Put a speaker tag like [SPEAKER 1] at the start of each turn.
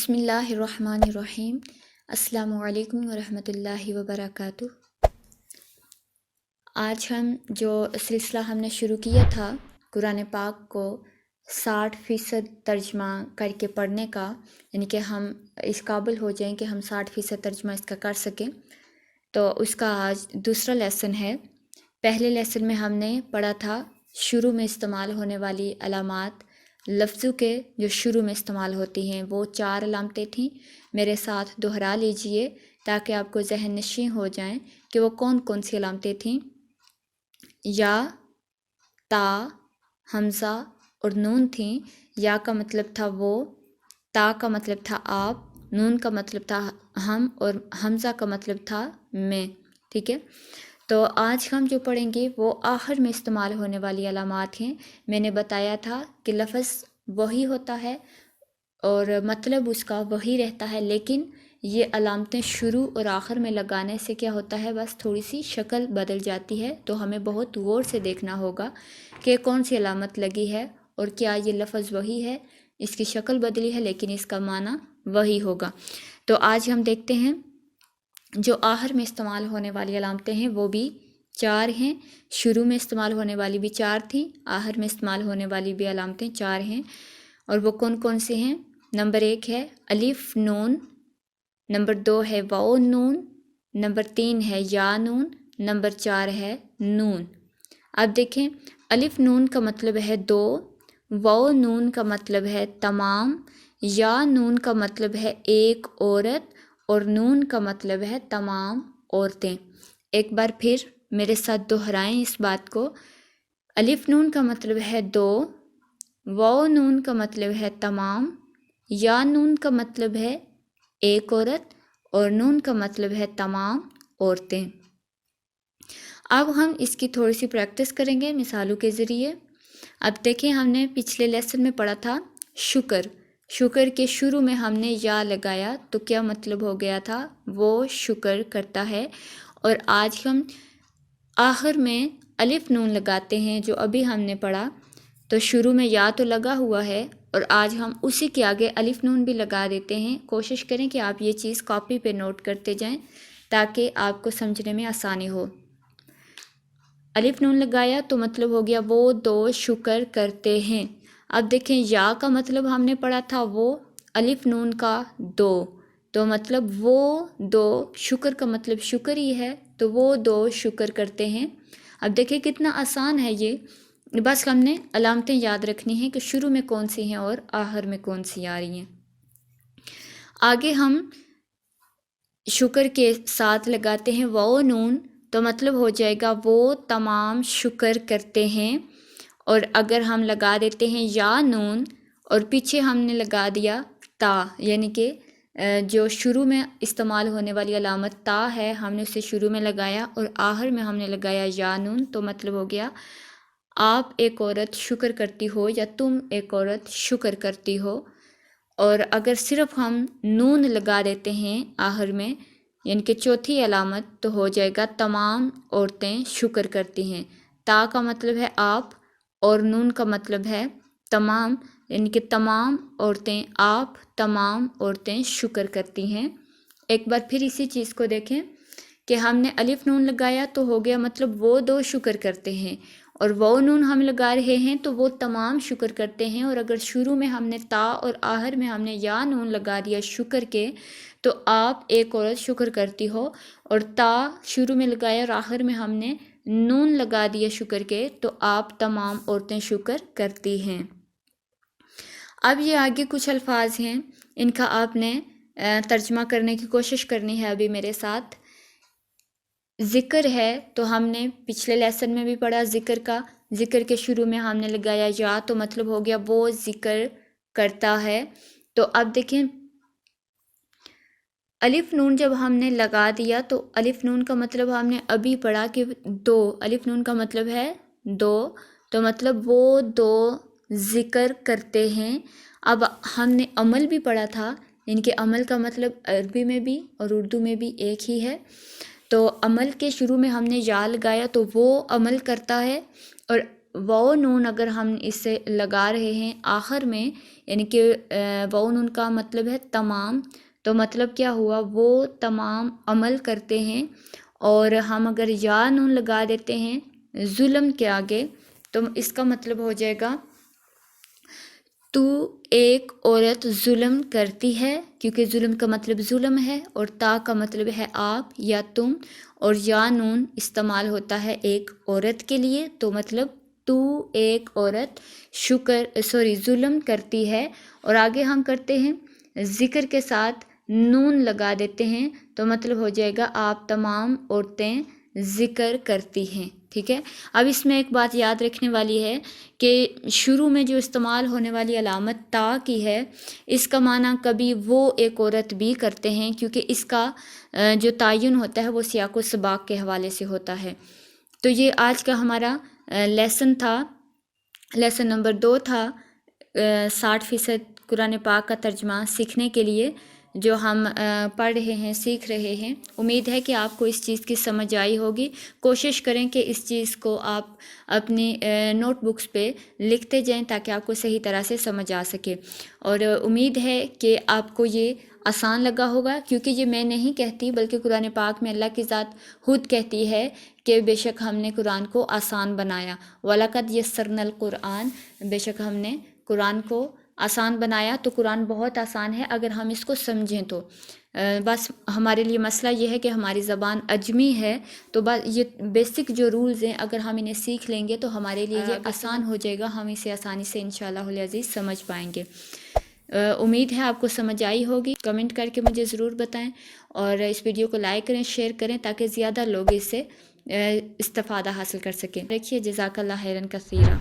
[SPEAKER 1] بسم اللہ الرحمن الرحیم۔ السلام علیکم ورحمۃ اللہ وبرکاتہ۔ آج ہم جو سلسلہ ہم نے شروع کیا تھا قرآن پاک کو 60% ترجمہ کر کے پڑھنے کا، یعنی کہ ہم اس قابل ہو جائیں کہ ہم 60% ترجمہ اس کا کر سکیں، تو اس کا آج دوسرا لیسن ہے۔ پہلے لیسن میں ہم نے پڑھا تھا شروع میں استعمال ہونے والی علامات، لفظوں کے جو شروع میں استعمال ہوتی ہیں وہ 4 علامتیں تھیں۔ میرے ساتھ دہرا لیجئے تاکہ آپ کو ذہن نشین ہو جائیں کہ وہ کون کون سی علامتیں تھیں۔ یا، تا، حمزہ اور نون تھیں۔ یا کا مطلب تھا وہ، تا کا مطلب تھا آپ، نون کا مطلب تھا ہم، اور حمزہ کا مطلب تھا میں۔ ٹھیک ہے، تو آج ہم جو پڑھیں گے وہ آخر میں استعمال ہونے والی علامات ہیں۔ میں نے بتایا تھا کہ لفظ وہی ہوتا ہے اور مطلب اس کا وہی رہتا ہے، لیکن یہ علامتیں شروع اور آخر میں لگانے سے کیا ہوتا ہے، بس تھوڑی سی شکل بدل جاتی ہے۔ تو ہمیں بہت غور سے دیکھنا ہوگا کہ کون سی علامت لگی ہے اور کیا یہ لفظ وہی ہے، اس کی شکل بدلی ہے لیکن اس کا معنی وہی ہوگا۔ تو آج ہم دیکھتے ہیں جو آخر میں استعمال ہونے والی علامتیں ہیں وہ بھی 4 ہیں۔ شروع میں استعمال ہونے والی بھی 4 تھیں، آخر میں استعمال ہونے والی بھی علامتیں 4 ہیں، اور وہ کون کون سے ہیں؟ نمبر 1 ہے الف نون، نمبر 2 ہے واو نون، نمبر 3 ہے یا نون، نمبر 4 ہے نون۔ اب دیکھیں، الف نون کا مطلب ہے 2، واو نون کا مطلب ہے تمام، یا نون کا مطلب ہے ایک عورت، اور نون کا مطلب ہے تمام عورتیں۔ ایک بار پھر میرے ساتھ دہرائیں اس بات کو۔ الف نون کا مطلب ہے 2، واو نون کا مطلب ہے تمام، یا نون کا مطلب ہے ایک عورت، اور نون کا مطلب ہے تمام عورتیں۔ اب ہم اس کی تھوڑی سی پریکٹس کریں گے مثالوں کے ذریعے۔ اب دیکھیں، ہم نے پچھلے لیسن میں پڑھا تھا شکر۔ شکر کے شروع میں ہم نے یا لگایا تو کیا مطلب ہو گیا تھا، وہ شکر کرتا ہے۔ اور آج ہم آخر میں الف نون لگاتے ہیں جو ابھی ہم نے پڑھا، تو شروع میں یا تو لگا ہوا ہے اور آج ہم اسی کے آگے الف نون بھی لگا دیتے ہیں۔ کوشش کریں کہ آپ یہ چیز کاپی پہ نوٹ کرتے جائیں تاکہ آپ کو سمجھنے میں آسانی ہو۔ الف نون لگایا تو مطلب ہو گیا وہ 2 شکر کرتے ہیں۔ اب دیکھیں، یا کا مطلب ہم نے پڑھا تھا وہ الف نون کا 2، تو مطلب وہ 2، شکر کا مطلب شکر ہی ہے، تو وہ 2 شکر کرتے ہیں۔ اب دیکھیں کتنا آسان ہے یہ، بس ہم نے علامتیں یاد رکھنی ہیں کہ شروع میں کون سی ہیں اور آخر میں کون سی آ رہی ہیں۔ آگے ہم شکر کے ساتھ لگاتے ہیں واو نون، تو مطلب ہو جائے گا وہ تمام شکر کرتے ہیں۔ اور اگر ہم لگا دیتے ہیں یا نون اور پیچھے ہم نے لگا دیا تا، یعنی کہ جو شروع میں استعمال ہونے والی علامت تا ہے ہم نے اسے شروع میں لگایا اور آخر میں ہم نے لگایا یا نون، تو مطلب ہو گیا آپ ایک عورت شکر کرتی ہو یا تم ایک عورت شکر کرتی ہو۔ اور اگر صرف ہم نون لگا دیتے ہیں آخر میں، یعنی کہ چوتھی علامت، تو ہو جائے گا تمام عورتیں شکر کرتی ہیں۔ تا کا مطلب ہے آپ اور نون کا مطلب ہے تمام، یعنی کہ تمام عورتیں، آپ تمام عورتیں شکر کرتی ہیں۔ ایک بار پھر اسی چیز کو دیکھیں کہ ہم نے الف نون لگایا تو ہو گیا مطلب وہ 2 شکر کرتے ہیں، اور واو نون ہم لگا رہے ہیں تو وہ تمام شکر کرتے ہیں۔ اور اگر شروع میں ہم نے تا اور آخر میں ہم نے یا نون لگا دیا شکر کے، تو آپ ایک عورت شکر کرتی ہو، اور تا شروع میں لگایا اور آخر میں ہم نے نون لگا دیا شکر کے، تو آپ تمام عورتیں شکر کرتی ہیں۔ اب یہ آگے کچھ الفاظ ہیں، ان کا آپ نے ترجمہ کرنے کی کوشش کرنی ہے ابھی میرے ساتھ۔ ذکر ہے تو ہم نے پچھلے لیسن میں بھی پڑھا ذکر کا، ذکر کے شروع میں ہم نے لگایا یا، تو مطلب ہو گیا وہ ذکر کرتا ہے۔ تو اب دیکھیں، الف نون جب ہم نے لگا دیا تو الف نون کا مطلب ہم نے ابھی پڑھا کہ 2، الف نون کا مطلب ہے 2، تو مطلب وہ 2 ذکر کرتے ہیں۔ اب ہم نے عمل بھی پڑھا تھا، یعنی کہ عمل کا مطلب عربی میں بھی اور اردو میں بھی ایک ہی ہے۔ تو عمل کے شروع میں ہم نے یا لگایا تو وہ عمل کرتا ہے، اور واو نون اگر ہم اسے لگا رہے ہیں آخر میں، یعنی کہ واو نون کا مطلب ہے تمام، تو مطلب کیا ہوا، وہ تمام عمل کرتے ہیں. اور ہم اگر یا نون لگا دیتے ہیں ظلم کے آگے تو اس کا مطلب ہو جائے گا تو ایک عورت ظلم کرتی ہے، کیونکہ ظلم کا مطلب ظلم ہے، اور تا کا مطلب ہے آپ یا تم، اور یا نون استعمال ہوتا ہے ایک عورت کے لیے، تو مطلب تو ایک عورت ظلم کرتی ہے. اور آگے ہم کرتے ہیں ذکر کے ساتھ نون لگا دیتے ہیں تو مطلب ہو جائے گا آپ تمام عورتیں ذکر کرتی ہیں. ٹھیک ہے. اب اس میں ایک بات یاد رکھنے والی ہے کہ شروع میں جو استعمال ہونے والی علامت تا کی ہے، اس کا معنی کبھی وہ ایک عورت بھی کرتے ہیں، کیونکہ اس کا جو تعین ہوتا ہے وہ سیاق و سباق کے حوالے سے ہوتا ہے. تو یہ آج کا ہمارا لیسن تھا، لیسن نمبر 2 تھا 60% قرآن پاک کا ترجمہ سیکھنے کے لیے جو ہم پڑھ رہے ہیں، سیکھ رہے ہیں. امید ہے کہ آپ کو اس چیز کی سمجھ آئی ہوگی. کوشش کریں کہ اس چیز کو آپ اپنی نوٹ بکس پہ لکھتے جائیں تاکہ آپ کو صحیح طرح سے سمجھ آ سکے. اور امید ہے کہ آپ کو یہ آسان لگا ہوگا، کیونکہ یہ میں نہیں کہتی بلکہ قرآن پاک میں اللہ کی ذات خود کہتی ہے کہ بے شک ہم نے قرآن کو آسان بنایا. وَلَقَدْ يَسَّرْنَا الْقُرْآنَ، بے شک ہم نے قرآن کو آسان بنایا. تو قرآن بہت آسان ہے اگر ہم اس کو سمجھیں تو. بس ہمارے لیے مسئلہ یہ ہے کہ ہماری زبان عجمی ہے، تو بس یہ بیسک جو رولز ہیں اگر ہم انہیں سیکھ لیں گے تو ہمارے لیے یہ آسان ہو جائے گا، ہم اسے آسانی سے انشاءاللہ العزیز سمجھ پائیں گے. امید ہے آپ کو سمجھ آئی ہوگی. کمنٹ کر کے مجھے ضرور بتائیں، اور اس ویڈیو کو لائک کریں، شیئر کریں تاکہ زیادہ لوگ اس سے استفادہ حاصل کر سکیں. دیکھیے، جزاک اللہ خیرن کثیرا.